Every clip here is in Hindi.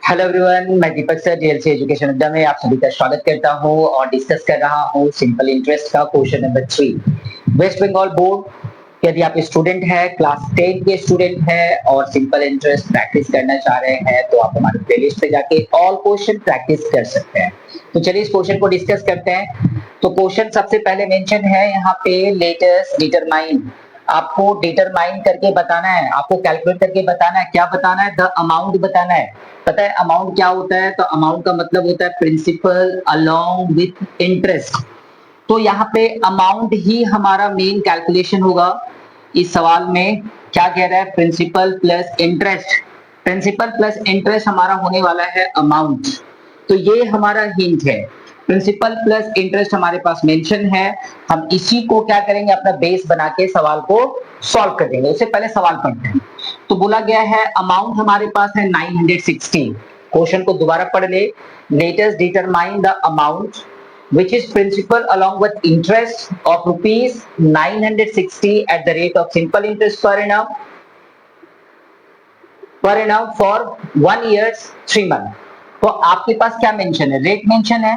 हेलो एवरीवन, मैं दीपक सर डीएलसी एजुकेशन अड्डा में आप सभी का स्वागत करता हूं और डिस्कस कर रहा हूं सिंपल इंटरेस्ट का question number 3 West Bengal board. यदि आप स्टूडेंट हैं, क्लास 10 के स्टूडेंट हैं और सिंपल इंटरेस्ट प्रैक्टिस करना चाह रहे हैं तो आप हमारे प्लेलिस्ट पे जाके ऑल क्वेश्चन प्रैक्टिस कर सकते हैं। तो चलिए इस क्वेश्चन को डिस्कस करते हैं। तो क्वेश्चन सबसे पहले मेंशन है यहाँ पे, लेटेस्ट डिटरमाइन। आपको डिटरमाइन करके बताना है, आपको कैलकुलेट करके बताना है। क्या बताना है? द अमाउंट बताना है। पता है अमाउंट क्या होता है? तो अमाउंट का मतलब होता है प्रिंसिपल अलोंग विथ इंटरेस्ट। तो यहाँ पे अमाउंट ही हमारा मेन कैलकुलेशन होगा। इस सवाल में क्या कह रहा है? Principal plus interest. Principal plus interest हमारा होने वाला है अमाउंट। तो ये हमारा हिंट है। प्रिंसिपल प्लस इंटरेस्ट हमारे पास मेंशन है। हम इसी को क्या करेंगे? अपना बेस बना के सवाल को सॉल्व कर देंगे। उससे पहले सवाल पढ़ते हैं। तो बोला गया है अमाउंट हमारे पास है 960। क्वेश्चन को दोबारा पढ़ ले। Latest determine the amount which is principal along with interest of rupees 960 at the rate of simple interest per annum for 1 year 3 month। तो आपके पास क्या मेंशन है? रेट मेंशन है।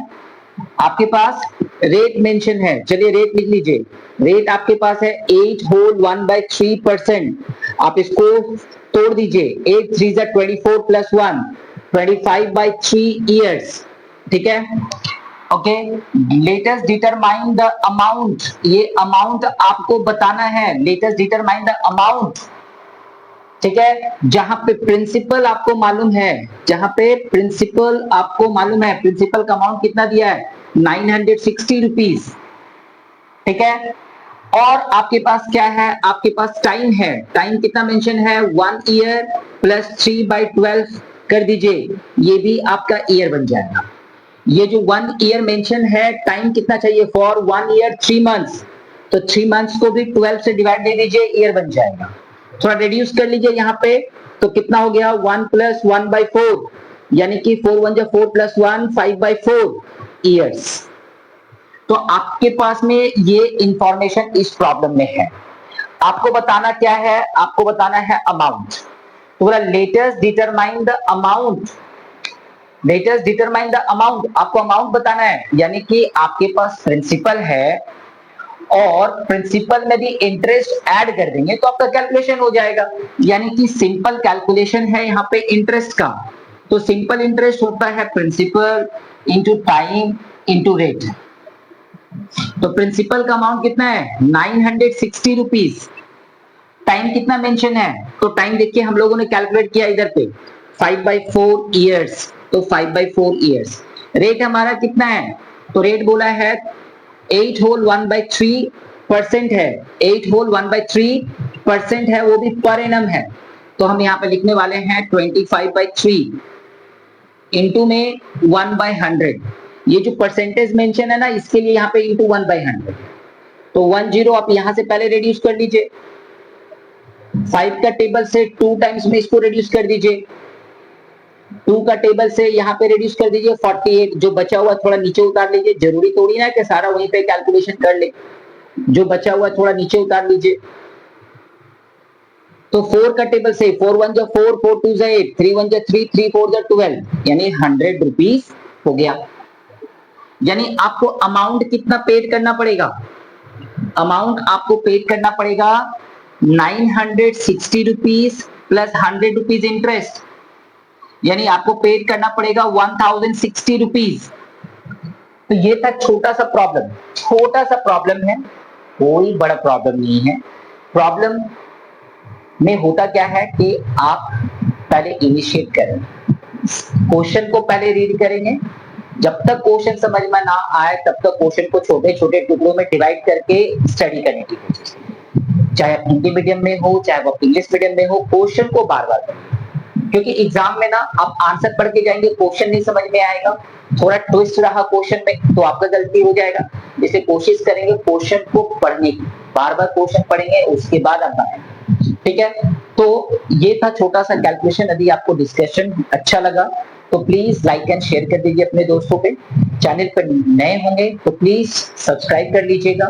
आपके पास रेट मेंशन है। चलिए रेट लिख लीजिए। रेट आपके पास है 8 होल 1/3%। आप इसको तोड़ दीजिए। 8 3 24 प्लस 1 25/3 ईयर्स। ठीक है, okay. Latest determine the amount, ये अमाउंट आपको बताना है। लेटेस्ट डिटरमाइन द अमाउंट, ठीक है। जहां पे प्रिंसिपल आपको मालूम है, जहां पे प्रिंसिपल आपको मालूम है, प्रिंसिपल का अमाउंट कितना दिया है? 960 रुपीज। ठीक है। और आपके पास क्या है? आपके पास टाइम है। टाइम कितना मेंशन है? 1 ईयर प्लस 3/12 कर दीजिए। ये भी आपका ईयर बन जाएगा। ये जो 1 ईयर मेंशन है, टाइम कितना चाहिए? For 1 year 3 months. तो 3 मंथ्स को भी 12 से डिवाइड दे दीजिए, ईयर बन जाएगा। थोड़ा रिड्यूस कर लीजिए यहाँ पे। तो कितना हो गया? 1 प्लस 1/4, यानी कि 4 1 4 प्लस 1 5/4 ईयर्स। तो आपके पास में ये इंफॉर्मेशन इस प्रॉब्लम में है। आपको बताना क्या है? आपको बताना है अमाउंट। तो बोला latest determine the amount. Latest determine the amount, आपको अमाउंट बताना है। यानी कि आपके पास प्रिंसिपल है और प्रिंसिपल में भी इंटरेस्ट ऐड कर देंगे तो आपका कैलकुलेशन हो जाएगा। यानी कि सिंपल कैलकुलेशन है यहाँ पे इंटरेस्ट का। तो सिंपल इंटरेस्ट होता है principal into time into rate. तो प्रिंसिपल का अमाउंट कितना है? 960 रुपीज। टाइम कितना मेंशन है? तो टाइम देखिए हम लोगों ने कैलकुलेट किया इधर पे 5/4 ईयर्स। तो 5/4 ईयर्स। रेट हमारा कितना है? तो रेट बोला है 8 होल 1/3% है। 8 होल 1/3% है, वो भी पर एनम है। तो हम यहाँ पे लिखने वाले हैं 25/3 इंटू में 1/100। ये जो परसेंटेज मेंशन है ना, इसके लिए यहाँ पे इंटू 1/100। तो 10 आप यहाँ से पहले रिड्यूस कर लीजिए। 5 का टेबल से 2 टाइम्स में इसको रिड्यूस कर दीजिए। 2 का टेबल से यहाँ पे रिड्यूस कर दीजिए 48। जो बचा हुआ थोड़ा नीचे उतार लीजिए। जरूरी थोड़ी ना कि सारा वहीं पे कैलकुलेशन कर ले। जो बचा हुआ थोड़ा नीचे उतार लीजिए। तो 4 का टेबल से 4 1 4 4 2 8 3 1 3 3 4 12, यानी 100 रुपीज हो गया। यानी आपको अमाउंट कितना पेड करना पड़ेगा? अमाउंट आपको पेड करना पड़ेगा 960 रुपीज प्लस 100 रुपीज इंटरेस्ट। यानी आपको पेड करना पड़ेगा 1060 रुपीज। तो ये था छोटा सा प्रॉब्लम। छोटा सा प्रॉब्लम है, कोई बड़ा प्रॉब्लम नहीं है। प्रॉब्लम में होता क्या है कि आप पहले इनिशिएट करें, क्वेश्चन को पहले रीड करेंगे। जब तक क्वेश्चन समझ में ना आए तब तक क्वेश्चन को छोटे छोटे टुकड़ों में डिवाइड करके स्टडी करने की कोशिश करें। चाहे आप हिंदी मीडियम में हो, चाहे आप इंग्लिश मीडियम में हो, क्वेश्चन को बार बार करें। क्योंकि एग्जाम में ना आप आंसर पढ़ के जाएंगे, क्वेश्चन नहीं समझ में आएगा, थोड़ा ट्विस्ट रहा क्वेश्चन में तो आपका गलती हो जाएगा। इसे कोशिश करेंगे क्वेश्चन को पढ़ने की, बार बार क्वेश्चन पढ़ेंगे उसके बाद आप बनाएंगे। ठीक है, तो ये था छोटा सा कैलकुलेशन। यदि आपको डिस्कशन अच्छा लगा तो प्लीज लाइक एंड शेयर कर दीजिए अपने दोस्तों पे। चैनल पर नए होंगे तो प्लीज सब्सक्राइब कर लीजिएगा।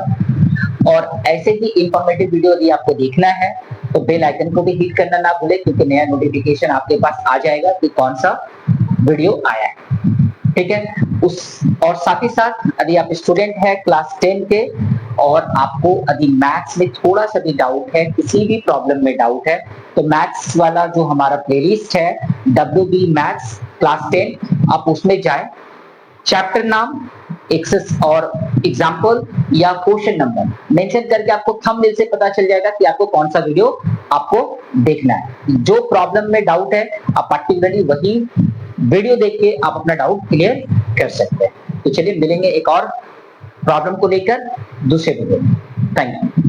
और ऐसे ही इंफॉर्मेटिव वीडियो यदि आपको देखना है तो बेल आइकन को भी हिट करना ना भूले, क्योंकि नया नोटिफिकेशन आपके पास आ जाएगा कि कौन सा वीडियो आया है, ठीक है। उस और साथ ही साथ यदि आप स्टूडेंट है क्लास 10 के और आपको यदि मैथ्स में थोड़ा सा भी डाउट है, किसी भी प्रॉब्लम में डाउट है, तो मैथ्स वाला जो हमारा प्लेलिस्ट है WB मैथ्स क्लास 10, आप उसमें जाएं, चैप्टर नाम, एक्सेस और एग्जाम्पल या क्वेश्चन नंबर मेंशन करके आपको थंबनेल से पता चल जाएगा कि आपको कौन सा वीडियो आपको देखना है। जो प्रॉब्लम में डाउट है आप पर्टिकुलरली वही वीडियो देख के आप अपना डाउट क्लियर कर सकते हैं। तो चलिए मिलेंगे एक और प्रॉब्लम को लेकर दूसरे वीडियो में। Thank you.